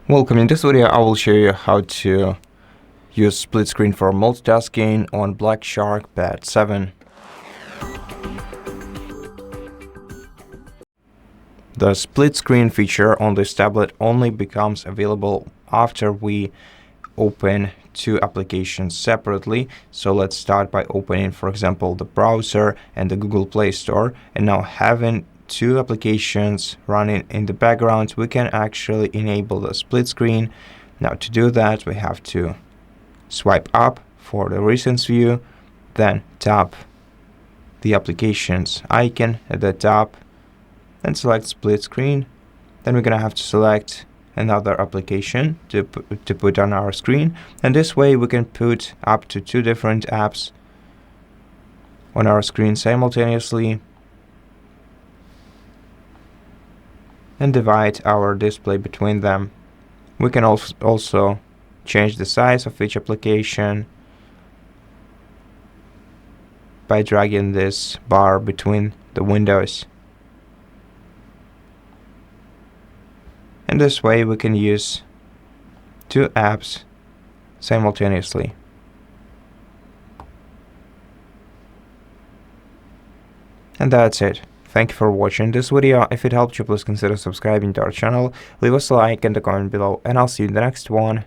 Welcome. In this video, I will show you how to use split screen for multitasking on Black Shark Pad 7. The split screen feature on this tablet only becomes available after we open two applications separately. So let's start by opening, for example, the browser and the Google Play Store, and now having two applications running in the background, we can actually enable the split screen. Now to do that, we have to swipe up for the recent view, then tap the applications icon at the top and select split screen. Then we're gonna have to select another application to put on our screen, and this way we can put up to two different apps on our screen simultaneously and divide our display between them. We can also change the size of each application by dragging this bar between the windows. And this way we can use two apps simultaneously. And that's it. Thank you for watching this video. If it helped you, please consider subscribing to our channel, leave us a like and a comment below, and I'll see you in the next one.